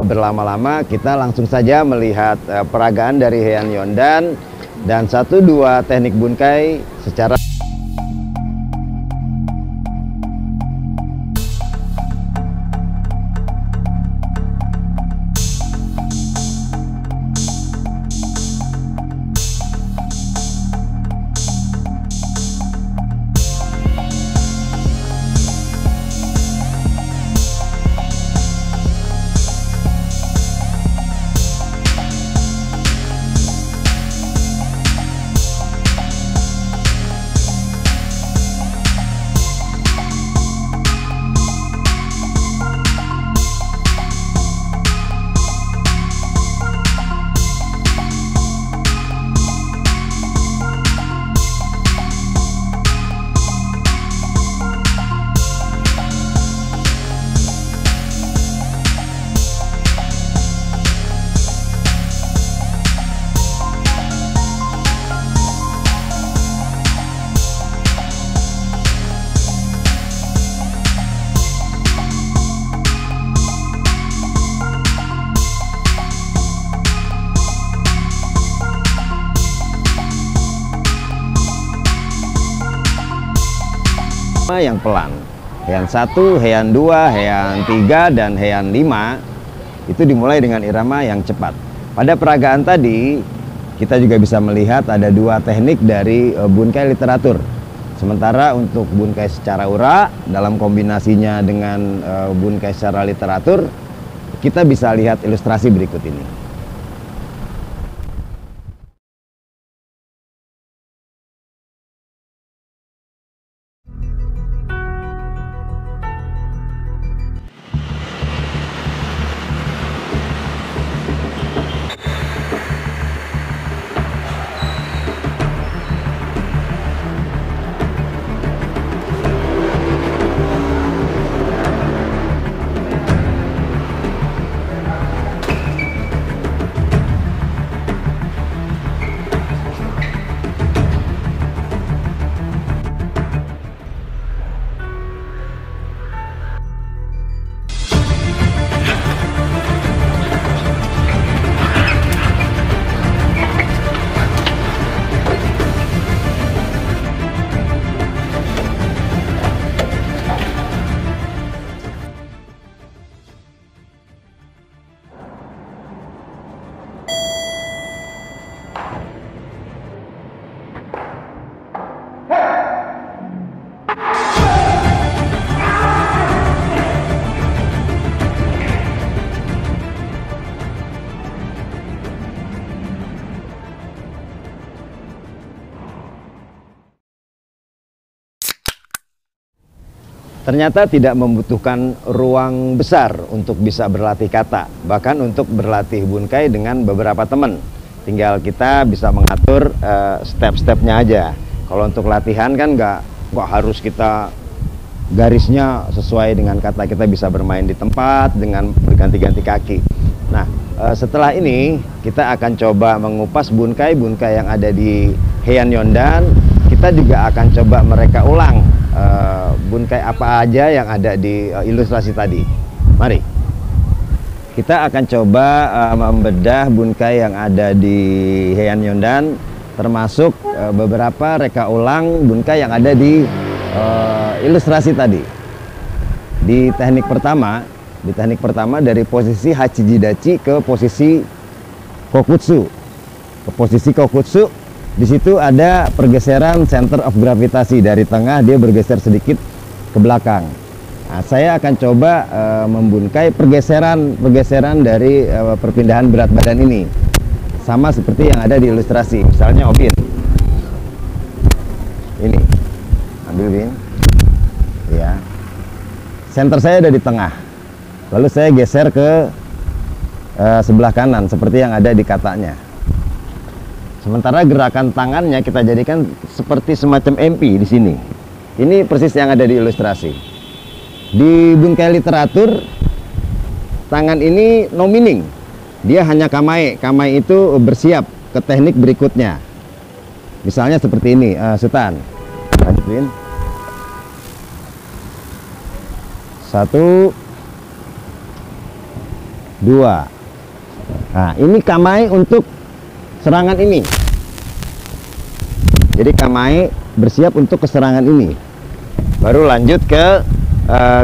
Berlama-lama kita langsung saja melihat peragaan dari Heian Yondan dan 1-2 teknik bunkai secara yang pelan. Heian 1, Heian 2, Heian 3, dan Heian 5 itu dimulai dengan irama yang cepat. Pada peragaan tadi kita juga bisa melihat ada 2 teknik dari bunkai literatur. Sementara untuk bunkai secara ura dalam kombinasinya dengan bunkai secara literatur, kita bisa lihat ilustrasi berikut ini. Ternyata tidak membutuhkan ruang besar untuk bisa berlatih kata, bahkan untuk berlatih bunkai dengan beberapa teman. Tinggal kita bisa mengatur step-stepnya aja. Kalau untuk latihan kan nggak harus kita garisnya sesuai dengan kata, kita bisa bermain di tempat dengan berganti-ganti kaki. Nah, setelah ini kita akan coba mengupas bunkai-bunkai yang ada di Heian Yondan. Kita juga akan coba mereka ulang bunkai apa aja yang ada di ilustrasi tadi. Mari kita akan coba membedah bunkai yang ada di Heian Yondan, termasuk beberapa reka ulang bunkai yang ada di ilustrasi tadi. Di teknik pertama dari posisi Hachijidachi ke posisi Kokutsu. Di situ ada pergeseran center of gravitasi, dari tengah dia bergeser sedikit ke belakang. Nah, saya akan coba membunkai pergeseran dari perpindahan berat badan ini, sama seperti yang ada di ilustrasi. Misalnya Obin, ini ambil Bin, ya. Center saya ada di tengah, lalu saya geser ke sebelah kanan seperti yang ada di katanya. Sementara gerakan tangannya kita jadikan seperti semacam MP di sini. Ini persis yang ada di ilustrasi. Di bingkai literatur, tangan ini no meaning. Dia hanya kamae. Kamae itu bersiap ke teknik berikutnya. Misalnya seperti ini, Sultan. Lanjutin. 1, 2. Nah, ini kamae untuk serangan ini. Jadi kamae bersiap untuk keserangan ini. Baru lanjut ke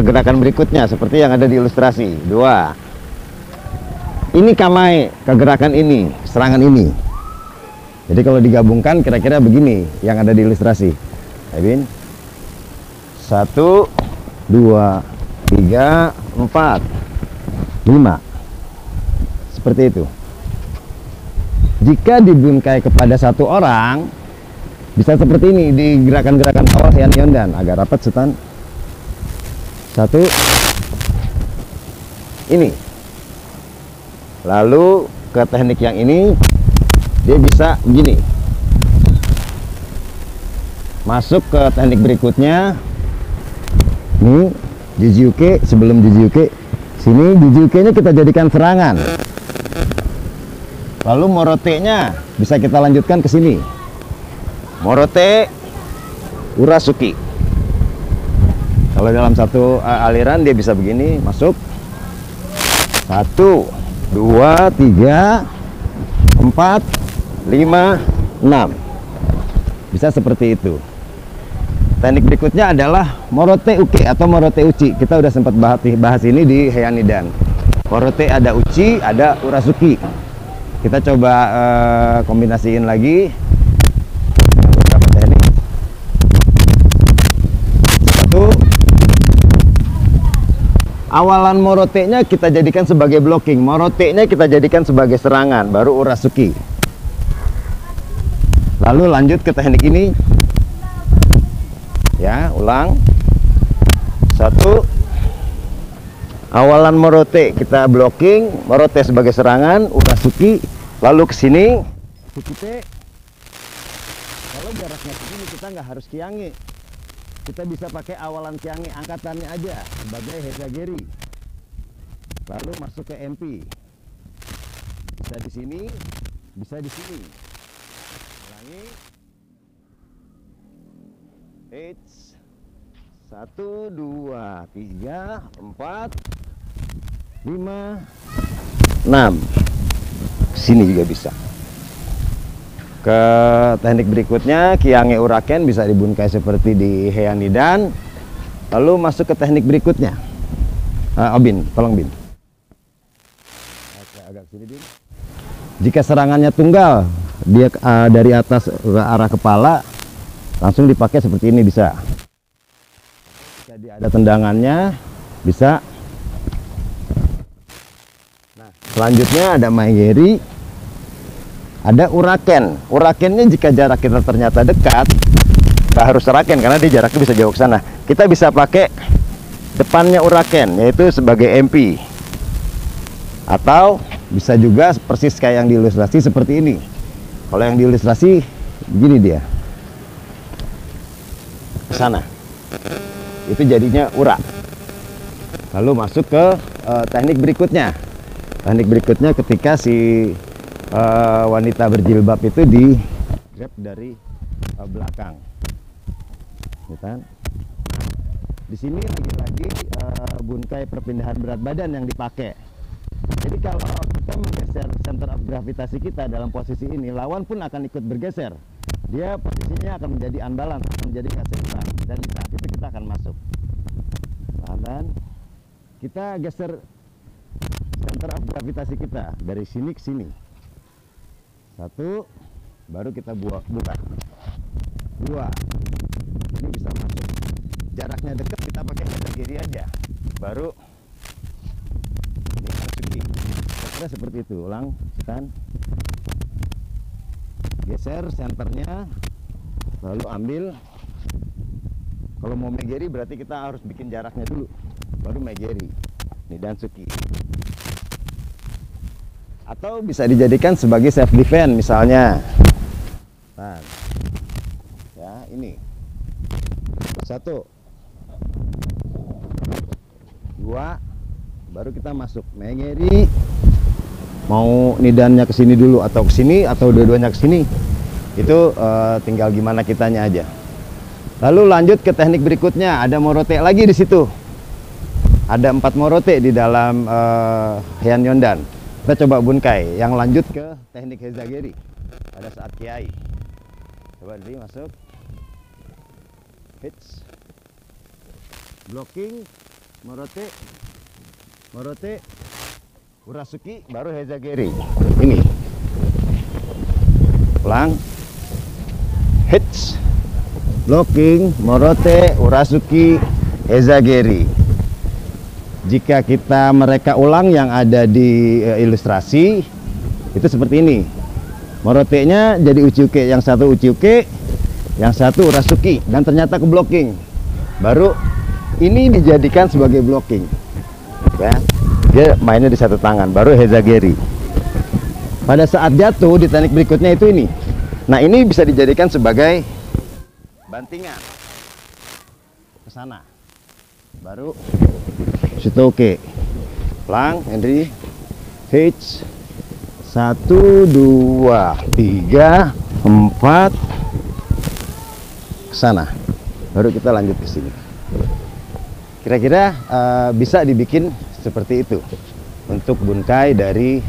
gerakan berikutnya seperti yang ada di ilustrasi. 2. Ini kamae ke gerakan ini, serangan ini. Jadi kalau digabungkan kira-kira begini yang ada di ilustrasi. Ebin. 1, 2, 3, 4, 5. Seperti itu. Jika dibingkai kepada satu orang, bisa seperti ini di gerakan-gerakan awal Heian Yondan. Agak rapat, Sultan. 1. Ini. Lalu ke teknik yang ini, dia bisa begini. Masuk ke teknik berikutnya. Ini Jijiuke, sebelum Jijiuke. Sini Jijiuke-nya kita jadikan serangan. Lalu Morote-nya bisa kita lanjutkan ke sini. Morote Urasuki. Kalau dalam satu aliran dia bisa begini, masuk. 1, 2, 3, 4, 5, 6. Bisa seperti itu. Teknik berikutnya adalah Morote Uke atau Morote Uchi. Kita udah sempat bahas ini di Heian Nidan. Morote ada Uchi, ada Urasuki. Kita coba kombinasiin lagi dengan beberapa teknik. 1. Awalan Morote-nya kita jadikan sebagai blocking. Morote-nya kita jadikan sebagai serangan. Baru Urasuki. Lalu lanjut ke teknik ini. Ya, ulang. 1. Awalan Morote kita blocking, Morote sebagai serangan, Urasuki, lalu ke sini, Sukite. Kalau jaraknya segini kita nggak harus kiangi, kita bisa pakai awalan kiangi angkatannya aja sebagai Hezageri. Lalu masuk ke MP, bisa di sini, bisa di sini. Ulangi. 1, 2, 3, 4, 5, 6. Sini juga bisa. Ke teknik berikutnya, Kiange Uraken bisa dibunkai seperti di Heian Nidan. Lalu masuk ke teknik berikutnya. Bin, tolong Bin. Agak sini Bin. Jika serangannya tunggal, dia dari atas ke arah kepala, langsung dipakai seperti ini bisa. Jadi ada tendangannya, bisa. Nah, selanjutnya ada Maegeri, ada Uraken. Urakennya jika jarak kita ternyata dekat, nggak harus Uraken karena dia jaraknya bisa jauh ke sana. Kita bisa pakai depannya Uraken, yaitu sebagai MP. Atau bisa juga persis kayak yang diilustrasi seperti ini. Kalau yang diilustrasi begini dia. Ke sana. Itu jadinya ura. Lalu masuk ke teknik berikutnya. Teknik berikutnya ketika si wanita berjilbab itu di grab dari belakang. Gitu kan? Di sini lagi-lagi bunkai perpindahan berat badan yang dipakai. Jadi kalau kita menggeser center of gravitasi kita dalam posisi ini, lawan pun akan ikut bergeser. Dia posisinya akan menjadi unbalance, menjadi nggak seimbang, dan di saat itu kita akan masuk. Dan kita geser center of gravitasi kita dari sini ke sini. 1, baru kita buka. 2, ini bisa masuk. Jaraknya dekat kita pakai kiri aja, baru ini masuki. Kira seperti itu. Ulang, kan? Geser senternya, lalu ambil. Kalau mau megeri berarti kita harus bikin jaraknya dulu, baru megeri. Ini Dansuki. atau bisa dijadikan sebagai self defense misalnya. Nah, ya ini 1, 2, baru kita masuk mengeri. Mau nidannya ke sini dulu atau ke sini atau dua-duanya ke sini, itu tinggal gimana kitanya aja. Lalu lanjut ke teknik berikutnya, ada morote lagi di situ. Ada 4 morote di dalam Heian Yondan. Kita coba bunkai yang lanjut ke teknik hezageri pada saat kiai. Coba dari masuk, hits, blocking, morote, morote, urasuki, baru hezageri. Ini ulang, hits, blocking, morote, urasuki, hezageri. Jika kita mereka ulang yang ada di ilustrasi, itu seperti ini. Morotenya jadi uchiuke, yang satu uchiuke, yang satu urasuki, dan ternyata ke blocking. Baru ini dijadikan sebagai blocking. Ya, dia mainnya di satu tangan, baru hezageri. Pada saat jatuh di teknik berikutnya itu ini. Nah, ini bisa dijadikan sebagai bantingan ke sana. Baru shitoke. Pelang, Henry. H. 1, 2, 3, 4 ke sana. Baru kita lanjut ke sini. Kira-kira bisa dibikin seperti itu untuk bunkai dari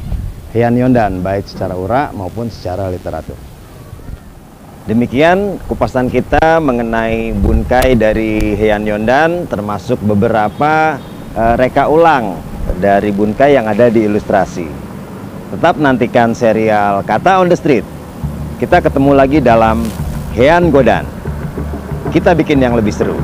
Heian Yondan, baik secara ura maupun secara literatur. Demikian kupasan kita mengenai bunkai dari Heian Yondan, termasuk beberapa reka ulang dari bunkai yang ada di ilustrasi. Tetap nantikan serial Kata on the Street. Kita ketemu lagi dalam Heian Godan. Kita bikin yang lebih seru.